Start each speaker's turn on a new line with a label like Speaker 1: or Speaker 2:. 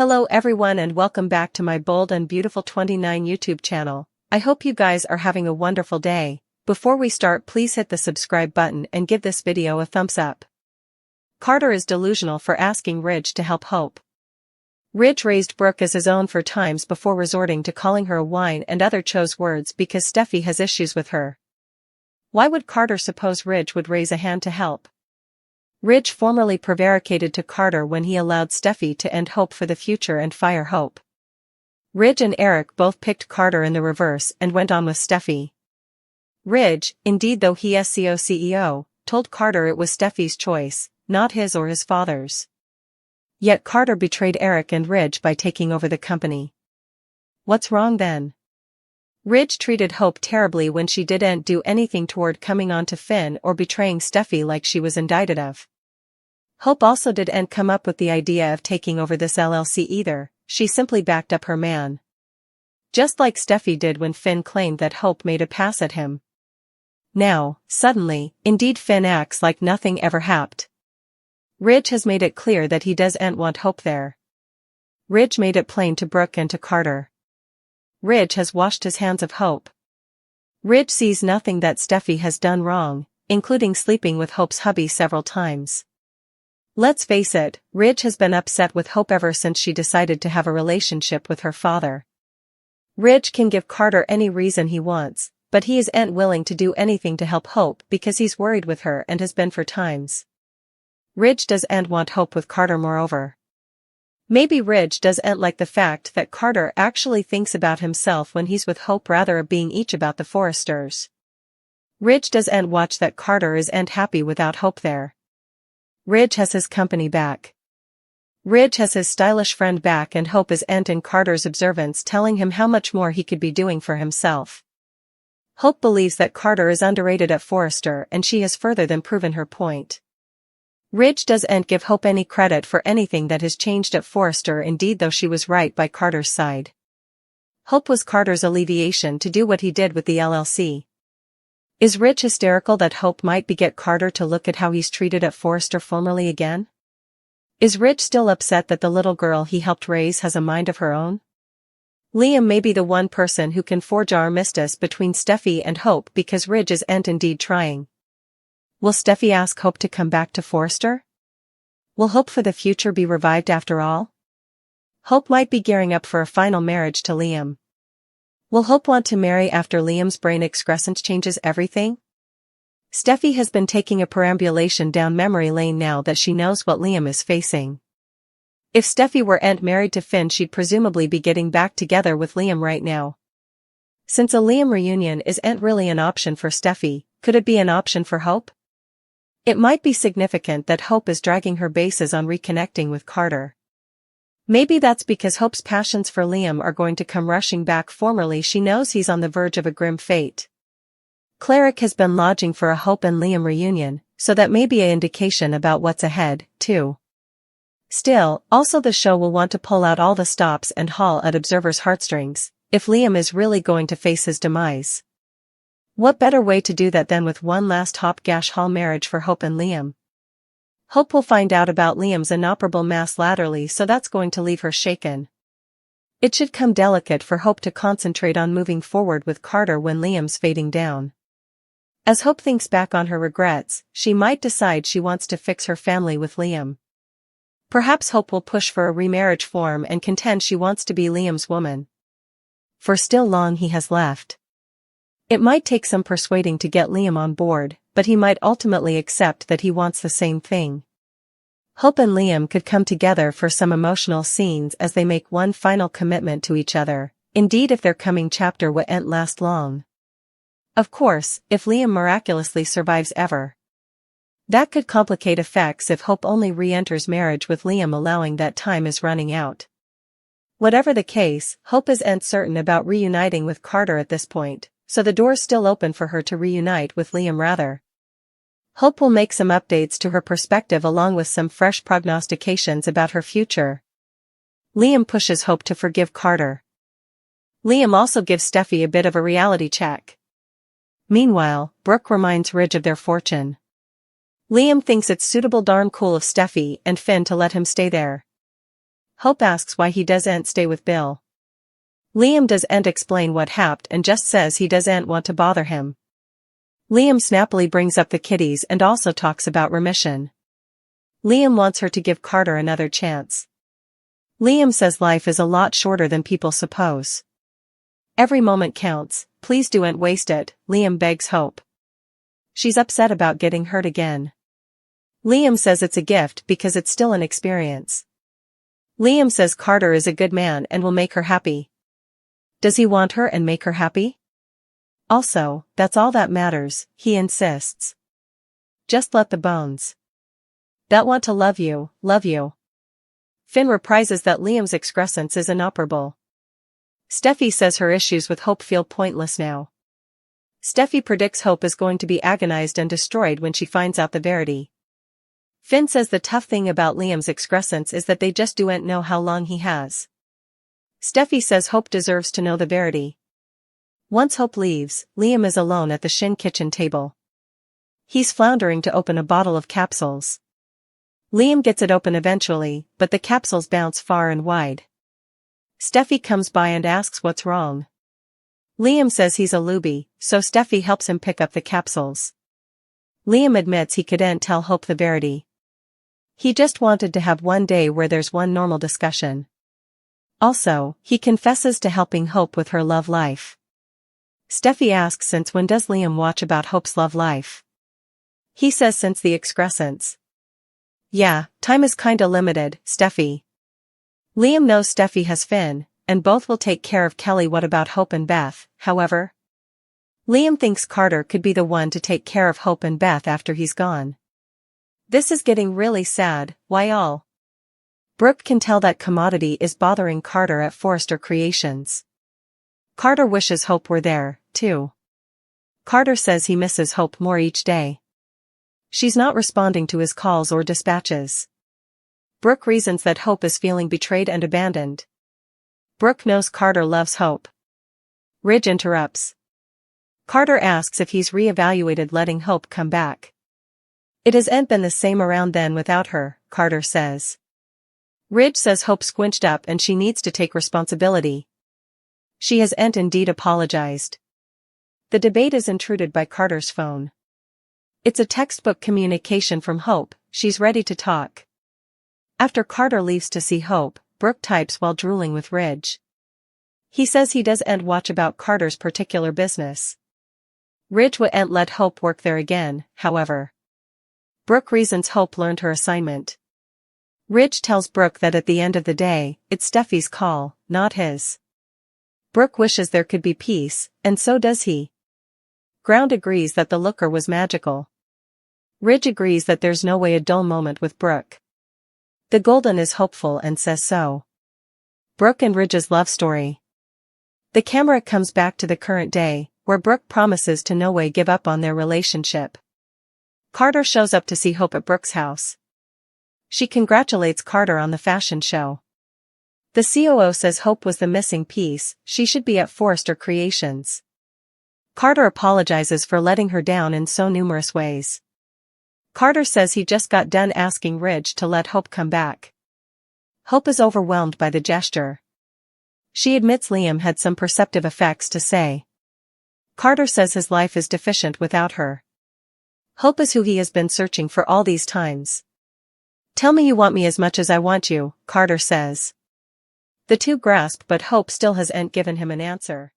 Speaker 1: Hello everyone and welcome back to my Bold and Beautiful 29 YouTube channel. I hope you guys are having a wonderful day. Before we start, please hit the subscribe button and give this video a thumbs up. Carter is delusional for asking Ridge to help Hope. Ridge raised Brooke as his own for times before resorting to calling her a whine and other chose words because Steffi has issues with her. Why would Carter suppose Ridge would raise a hand to help? Ridge formerly prevaricated to Carter when he allowed Steffi to end Hope for the future and fire Hope. Ridge and Eric both picked Carter in the reverse and went on with Steffi. Ridge, indeed though he SCO, told Carter it was Steffi's choice, not his or his father's. Yet Carter betrayed Eric and Ridge by taking over the company. What's wrong then? Ridge treated Hope terribly when she didn't do anything toward coming on to Finn or betraying Steffi like she was indicted of. Hope also didn't come up with the idea of taking over this LLC either, she simply backed up her man. Just like Steffi did when Finn claimed that Hope made a pass at him. Now, suddenly, indeed Finn acts like nothing ever happened. Ridge has made it clear that he doesn't want Hope there. Ridge made it plain to Brooke and to Carter. Ridge has washed his hands of Hope. Ridge sees nothing that Steffi has done wrong, including sleeping with Hope's hubby several times. Let's face it, Ridge has been upset with Hope ever since she decided to have a relationship with her father. Ridge can give Carter any reason he wants, but he isn't willing to do anything to help Hope because he's worried with her and has been for times. Ridge doesn't want Hope with Carter moreover. Maybe Ridge doesn't like the fact that Carter actually thinks about himself when he's with Hope rather than being each about the Forresters. Ridge doesn't watch that Carter isn't happy without Hope there. Ridge has his company back. Ridge has his stylish friend back and Hope isn't in Carter's observance telling him how much more he could be doing for himself. Hope believes that Carter is underrated at Forrester and she has further than proven her point. Ridge doesn't give Hope any credit for anything that has changed at Forrester indeed though she was right by Carter's side. Hope was Carter's alleviation to do what he did with the LLC. Is Ridge hysterical that Hope might beget Carter to look at how he's treated at Forrester formerly again? Is Ridge still upset that the little girl he helped raise has a mind of her own? Liam may be the one person who can forge armistice between Steffi and Hope because Ridge isn't indeed trying. Will Steffi ask Hope to come back to Forrester? Will Hope for the future be revived after all? Hope might be gearing up for a final marriage to Liam. Will Hope want to marry after Liam's brain excrescence changes everything? Steffi has been taking a perambulation down memory lane now that she knows what Liam is facing. If Steffi weren't married to Finn she'd presumably be getting back together with Liam right now. Since a Liam reunion isn't really an option for Steffi, could it be an option for Hope? It might be significant that Hope is dragging her bases on reconnecting with Carter. Maybe that's because Hope's passions for Liam are going to come rushing back. Formerly she knows he's on the verge of a grim fate. Cleric has been lodging for a Hope and Liam reunion, so that may be an indication about what's ahead, too. Still, also the show will want to pull out all the stops and haul at observers' heartstrings, if Liam is really going to face his demise. What better way to do that than with one last hop-gash-haul marriage for Hope and Liam? Hope will find out about Liam's inoperable mass latterly so that's going to leave her shaken. It should come delicate for Hope to concentrate on moving forward with Carter when Liam's fading down. As Hope thinks back on her regrets, she might decide she wants to fix her family with Liam. Perhaps Hope will push for a remarriage form and contend she wants to be Liam's woman. For still long he has left. It might take some persuading to get Liam on board, but he might ultimately accept that he wants the same thing. Hope and Liam could come together for some emotional scenes as they make one final commitment to each other, indeed if their coming chapter wouldn't last long. Of course, if Liam miraculously survives ever. That could complicate effects if Hope only re-enters marriage with Liam allowing that time is running out. Whatever the case, Hope isn't certain about reuniting with Carter at this point. So the door's still open for her to reunite with Liam rather. Hope will make some updates to her perspective along with some fresh prognostications about her future. Liam pushes Hope to forgive Carter. Liam also gives Steffi a bit of a reality check. Meanwhile, Brooke reminds Ridge of their fortune. Liam thinks it's suitable darn cool of Steffi and Finn to let him stay there. Hope asks why he doesn't stay with Bill. Liam doesn't explain what happened and just says he doesn't want to bother him. Liam snappily brings up the kitties and also talks about remission. Liam wants her to give Carter another chance. Liam says life is a lot shorter than people suppose. Every moment counts, please don't waste it, Liam begs Hope. She's upset about getting hurt again. Liam says it's a gift because it's still an experience. Liam says Carter is a good man and will make her happy. Does he want her and make her happy? Also, that's all that matters, he insists. Just let the bones that want to love you, love you. Finn reprises that Liam's excrescence is inoperable. Steffi says her issues with Hope feel pointless now. Steffi predicts Hope is going to be agonized and destroyed when she finds out the verity. Finn says the tough thing about Liam's excrescence is that they just don't know how long he has. Steffi says Hope deserves to know the verity. Once Hope leaves, Liam is alone at the Shin kitchen table. He's floundering to open a bottle of capsules. Liam gets it open eventually, but the capsules bounce far and wide. Steffi comes by and asks what's wrong. Liam says he's a looby, so Steffi helps him pick up the capsules. Liam admits he couldn't tell Hope the verity. He just wanted to have one day where there's one normal discussion. Also, he confesses to helping Hope with her love life. Steffi asks since when does Liam watch about Hope's love life. He says since the excrescence. Yeah, time is kinda limited, Steffi. Liam knows Steffi has Finn, and both will take care of Kelly. What about Hope and Beth, however? Liam thinks Carter could be the one to take care of Hope and Beth after he's gone. This is getting really sad, why all? Brooke can tell that commodity is bothering Carter at Forrester Creations. Carter wishes Hope were there, too. Carter says he misses Hope more each day. She's not responding to his calls or dispatches. Brooke reasons that Hope is feeling betrayed and abandoned. Brooke knows Carter loves Hope. Ridge interrupts. Carter asks if he's reevaluated letting Hope come back. It hasn't been the same around then without her, Carter says. Ridge says Hope squinched up and she needs to take responsibility. She hasn't indeed apologized. The debate is intruded by Carter's phone. It's a textbook communication from Hope, she's ready to talk. After Carter leaves to see Hope, Brooke types while drooling with Ridge. He says he doesn't watch about Carter's particular business. Ridge wouldn't let Hope work there again, however. Brooke reasons Hope learned her assignment. Ridge tells Brooke that at the end of the day, it's Steffi's call, not his. Brooke wishes there could be peace, and so does he. Ground agrees that the looker was magical. Ridge agrees that there's no way a dull moment with Brooke. The Golden is hopeful and says so. Brooke and Ridge's love story. The camera comes back to the current day, where Brooke promises to no way give up on their relationship. Carter shows up to see Hope at Brooke's house. She congratulates Carter on the fashion show. The COO says Hope was the missing piece, she should be at Forrester Creations. Carter apologizes for letting her down in so numerous ways. Carter says he just got done asking Ridge to let Hope come back. Hope is overwhelmed by the gesture. She admits Liam had some perceptive effects to say. Carter says his life is deficient without her. Hope is who he has been searching for all these times. Tell me you want me as much as I want you, Carter says. The two grasp but Hope still hasn't given him an answer.